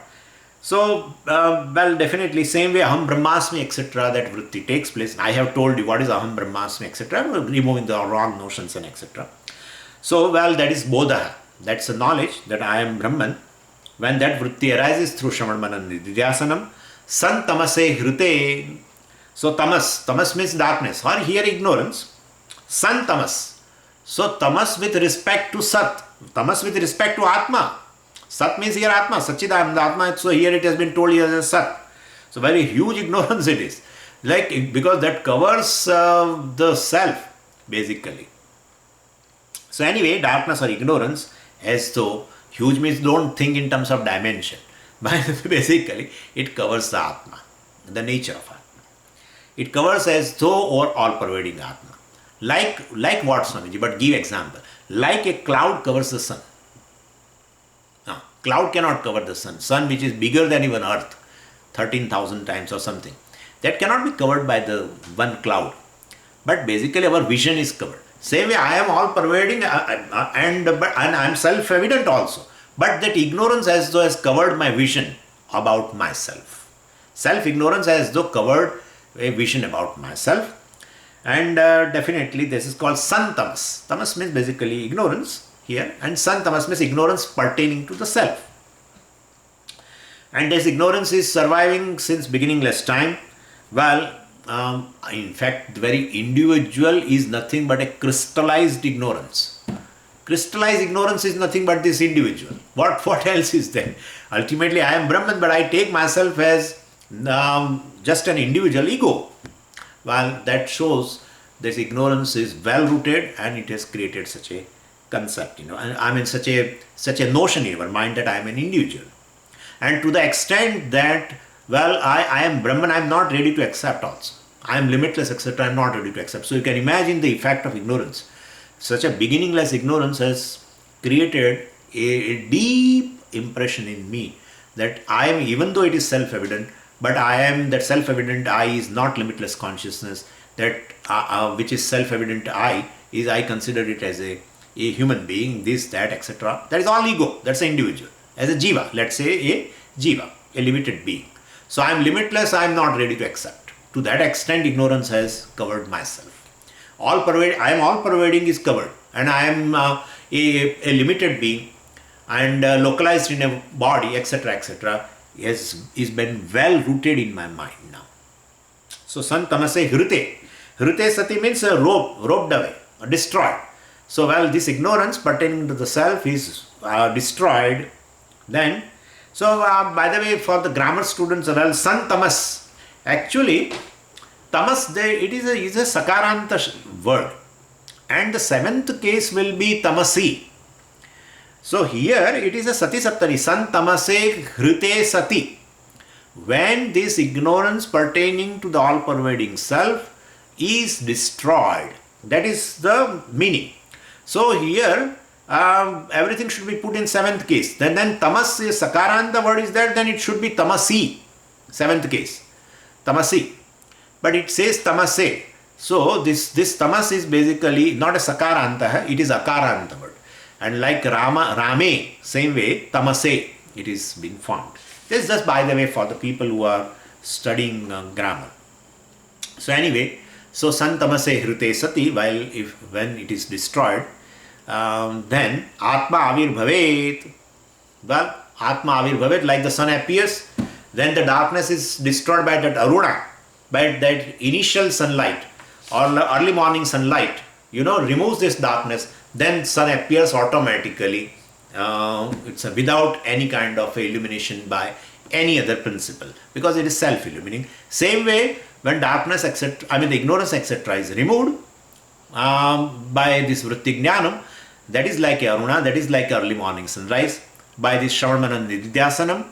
So, well, definitely same way Aham Brahmasmi, etc., that vritti takes place. I have told you what is Aham Brahmasmi, etc., removing the wrong notions and etc. So, well, that is bodha. That's a knowledge that I am Brahman. When that vritti arises through Shravan Nididhyasanam, san tamase hrite. So, tamas means darkness, or here ignorance. San tamas. So, tamas with respect to sat. Tamas with respect to Atma. Sat means here Atma, Satchidananda Atma. So here it has been told here as a Sat. So very huge ignorance it is. Like, because that covers the self, basically. So anyway, darkness or ignorance, as though, huge means don't think in terms of dimension. But basically, it covers the Atma, the nature of Atma. It covers as though or all-pervading Atma. Like what, Swamiji? But give example. Like a cloud covers the sun. Cloud cannot cover the sun. Sun, which is bigger than even earth, 13,000 times or something. That cannot be covered by the one cloud. But basically our vision is covered. Same way I am all pervading and I am self-evident also. But that ignorance as though has covered my vision about myself. Self-ignorance as though covered a vision about myself. And definitely this is called san tamas. Tamas means basically ignorance here, and san tamas means ignorance pertaining to the self. And this ignorance is surviving since beginningless time. Well, in fact, the very individual is nothing but a crystallized ignorance. Crystallized ignorance is nothing but this individual. What else is there? Ultimately, I am Brahman, but I take myself as just an individual ego. Well, that shows this ignorance is well rooted and it has created such a concept, and I mean such a notion in our mind that I am an individual. And to the extent that, well, I am Brahman, I am not ready to accept also. I am limitless, etc., I am not ready to accept. So you can imagine the effect of ignorance. Such a beginningless ignorance has created a deep impression in me that I am, even though it is self-evident, but I am that self-evident I is not limitless consciousness, that which is self-evident I consider it as a human being, this, that, etc. That is all ego, that's an individual. As a jiva, let's say a jiva, a limited being. So I am limitless, I am not ready to accept. To that extent, ignorance has covered myself. I am all pervading is covered, and I am a limited being and localized in a body, etc., is been well rooted in my mind now. So san tamase hrute. Hrute sati means roped away, destroyed. So this ignorance pertaining to the self is destroyed. Then, so by the way, for the grammar students, san tamas. Actually, tamas, it is a sakaranta word. And the seventh case will be tamasi. So here it is a sati saptari, san tamase hrite sati. When this ignorance pertaining to the all-pervading self is destroyed, that is the meaning. So here everything should be put in seventh case. Then tamas is sakaranta word is there, then it should be tamasi, seventh case, tamasi. But it says tamase. So this tamas is basically not a sakaranta, it is akaranta word. And like rame, same way, tamase, it is being formed. This is just by the way for the people who are studying grammar. So anyway, so san tamase hrute sati, when it is destroyed, then atma avir bhavet. Well, atma avir bhavet, like the sun appears, then the darkness is destroyed by that aruna, by that initial sunlight or early morning sunlight, removes this darkness, then sun appears automatically. It's without any kind of illumination by any other principle, because it is self-illuminating. Same way, when darkness, the ignorance, etc., is removed by this vritti jnanam, that is like a aruna, that is like early morning sunrise. By this shravanam and nididhyasanam,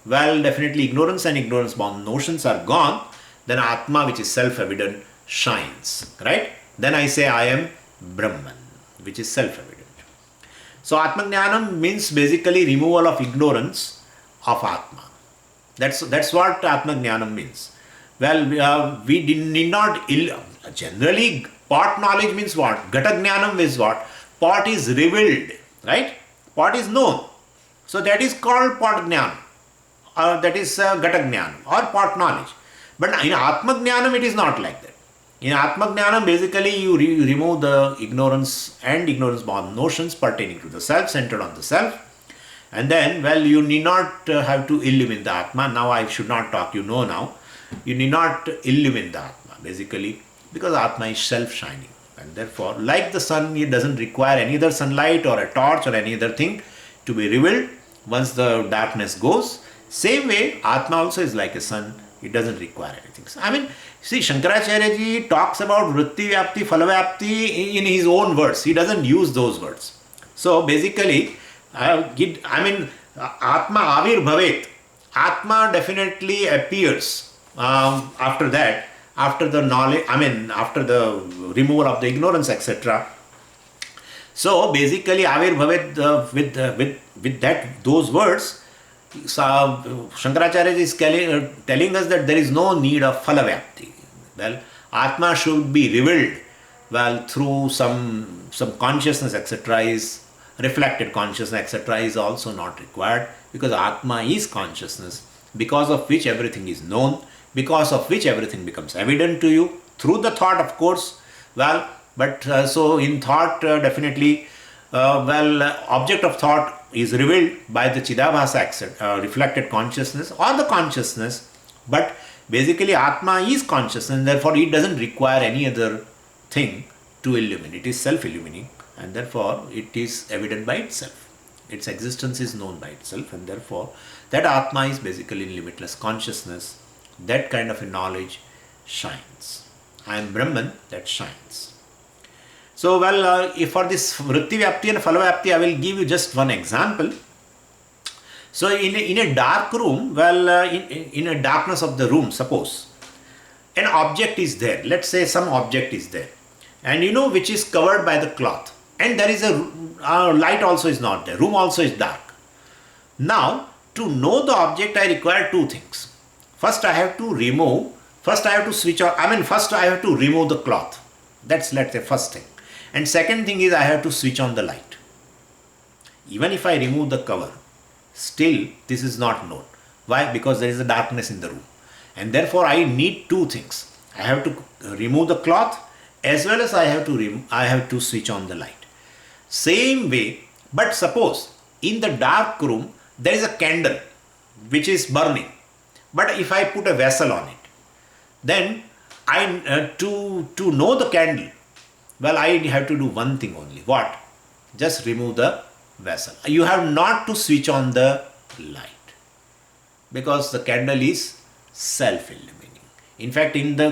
definitely ignorance and ignorance-bound notions are gone. Then Atma, which is self-evident, shines. Right? Then I say I am Brahman, which is self-evident. So Atmajnanam means basically removal of ignorance of Atma. That's what Atmajnanam means. We need not generally pot knowledge means what? Ghatagyanam is what? Pot is revealed, right? Pot is known. So that is called pot jnana. That is Ghatagyanam or pot knowledge. But in Atmajnanam it is not like that. In Atmajnanam, basically you remove the ignorance and ignorance-bound notions pertaining to the self, centered on the self. And then, you need not have to illumine the Atma. Now I should not talk, now. You need not illumine the Atma, basically, because Atma is self-shining. And therefore, like the sun, it doesn't require any other sunlight or a torch or any other thing to be revealed once the darkness goes. Same way, Atma also is like a sun. It doesn't require anything. See, Shankaracharya ji talks about vritti vyapti, phala vyapti in his own words. He doesn't use those words. So basically, Atma avir bhavet. Atma definitely appears after that, after the knowledge, after the removal of the ignorance, etc. So basically, avir bhavet, with those words, Shankaracharya is telling us that there is no need of phala vyapti. Atma should be revealed, through some consciousness, etc., is reflected consciousness, etc., is also not required, because Atma is consciousness, because of which everything is known, because of which everything becomes evident to you, through the thought, of course. So in thought, definitely, object of thought is revealed by the Chidabhasa, reflected consciousness or the consciousness, but basically Atma is consciousness, and therefore it doesn't require any other thing to illuminate. It is self-illuminating, and therefore it is evident by itself. Its existence is known by itself, and therefore that Atma is basically limitless consciousness. That kind of a knowledge shines. I am Brahman, that shines. So, if for this vritti vyapti and phala vyapti, I will give you just one example. So, in a dark room, in a darkness of the room, suppose an object is there. Let's say some object is there, and which is covered by the cloth, and there is a light also is not there. Room also is dark. Now, to know the object, I require two things. First, I have to switch on. First I have to remove the cloth. That's, let's say, first thing. And second thing is I have to switch on the light. Even if I remove the cover, still this is not known. Why? Because there is a darkness in the room. And therefore I need two things. I have to remove the cloth, as well as I have to switch on the light. Same way, but suppose in the dark room there is a candle which is burning, but if I put a vessel on it, then to know the candle, well, I have to do one thing only. What? Just remove the vessel. You have not to switch on the light, because the candle is self-illumining. In fact, in the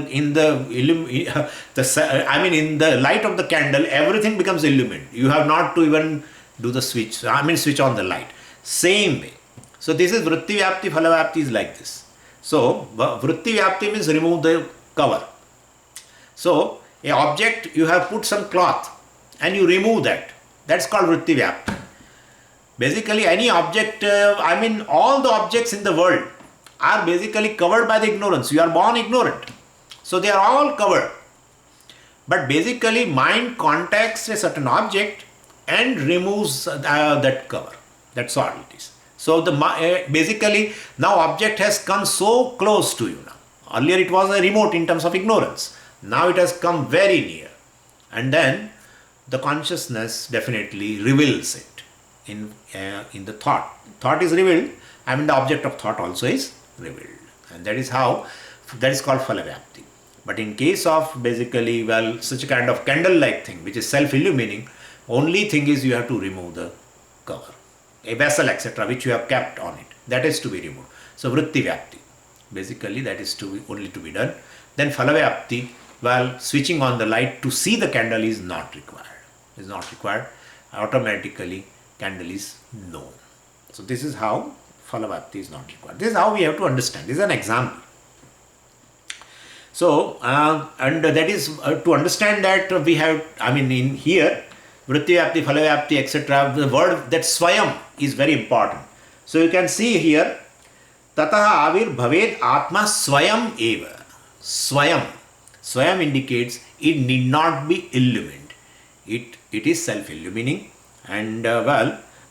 light of the candle, everything becomes illumined. You have not to even do the switch. Switch on the light. Same way. So this is vritti vyapti, phala vyapti is like this. So vritti vyapti means remove the cover. So a object, you have put some cloth and you remove that. That's called vritti vyapti. Basically, any object, all the objects in the world are basically covered by the ignorance. You are born ignorant. So they are all covered. But basically, mind contacts a certain object and removes that cover. That's all it is. So basically, now object has come so close to you now. Earlier it was a remote in terms of ignorance. Now it has come very near. And then the consciousness definitely reveals it in the thought. Thought is revealed. The object of thought also is revealed. And that is called phala vyapti. But in case of basically, such a kind of candle-like thing, which is self-illumining, only thing is you have to remove the cover. A vessel, etc., which you have kept on it, that is to be removed. So vritti vyapti, basically that is only to be done. Then phala vyapti, switching on the light to see the candle is not required. Automatically candle is known. So this is how phala vyapti is not required. This is how we have to understand. This is an example. So and that is to understand that we have, in here, vritti vyapti, phala vyapti, etc., the word that swayam is very important. So you can see here, tataha avir bhaved atma swayam eva. Swayam indicates it need not be illumined. It is self-illumining, and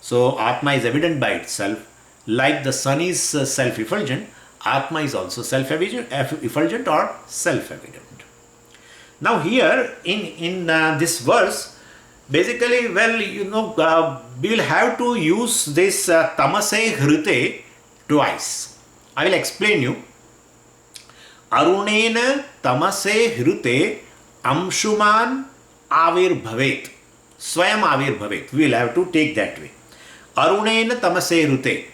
so Atma is evident by itself. Like the sun is self-effulgent, Atma is also self-effulgent or self-evident. Now here in this verse, basically, we will have to use this tamase hrite twice. I will explain you. Arunena tamase hrute amshuman avir bhavet. Swayam avir bhavet. We will have to take that way. Arunena tamase hrute.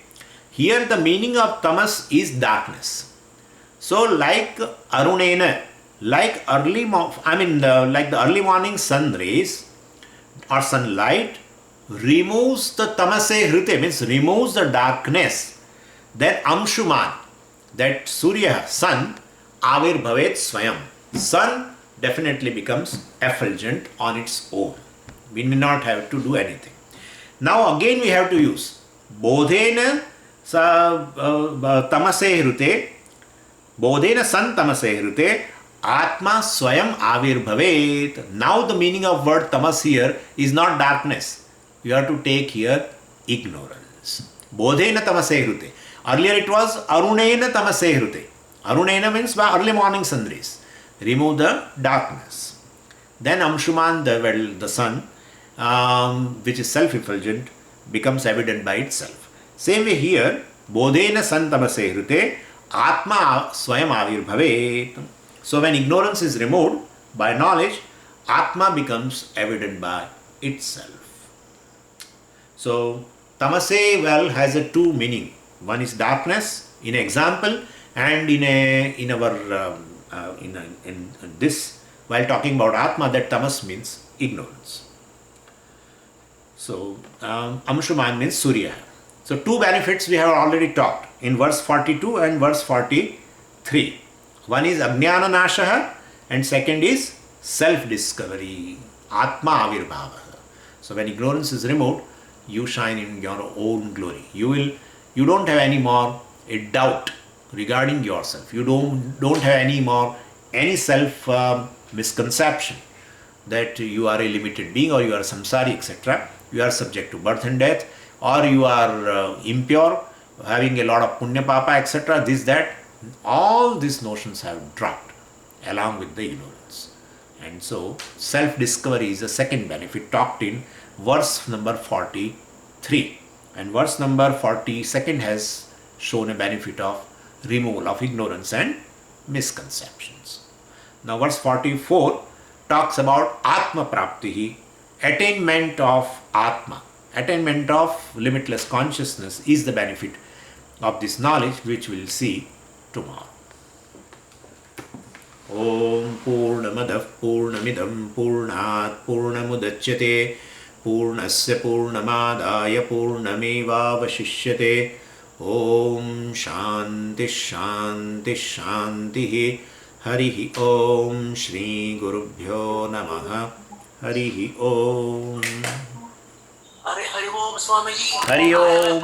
Here the meaning of tamas is darkness. So like arunena, like the early morning sun rays or sunlight removes the tamase hrute, means removes the darkness. Then amshuman, that Surya, sun, avir bhavet swayam. Sun definitely becomes effulgent on its own. We need not have to do anything. Now again we have to use bodhena tamase hrute, bodhena san tamase hrute, atma swayam avir bhavet. Now the meaning of word tamas here is not darkness. You have to take here ignorance. Bodhena tamase hrute. Earlier it was arunena tamase hrute. Arunena means by early morning sun rays. Remove the darkness. Then amshuman, the sun, which is self-effulgent, becomes evident by itself. Same way here, bodhena san tamase hrute, atma swayam avir bhavet. So when ignorance is removed by knowledge, atma becomes evident by itself. So tamase has a two meaning. One is darkness in example, and in this, while talking about atma, that tamas means ignorance. So amshuman means Surya. So two benefits we have already talked in verse 42 and verse 43. One is ajnana nashaha and second is self-discovery, atma avirbhava. So when ignorance is removed, you shine in your own glory. You don't have any more a doubt regarding yourself. You don't have any more any self misconception that you are a limited being or you are samsari, etc. You are subject to birth and death, or you are impure, having a lot of punya papa, etc. This, that, all these notions have dropped along with the ignorance. And so self-discovery is the second benefit talked in verse number 43. And verse number 42nd has shown a benefit of removal of ignorance and misconceptions. Now, verse 44 talks about Atma Praptihi, attainment of Atma. Attainment of limitless consciousness is the benefit of this knowledge, which we will see tomorrow. Om Purnamadah Purnamidam Purnat Purnamudachyate Purnasya Purnamadaya Purnamevavashishyate. Om Shanti Shanti Shanti. Harihi Om Shri Gurubhyo Namaha. Harihi Om. Hari Om Swamiji. Hari Om.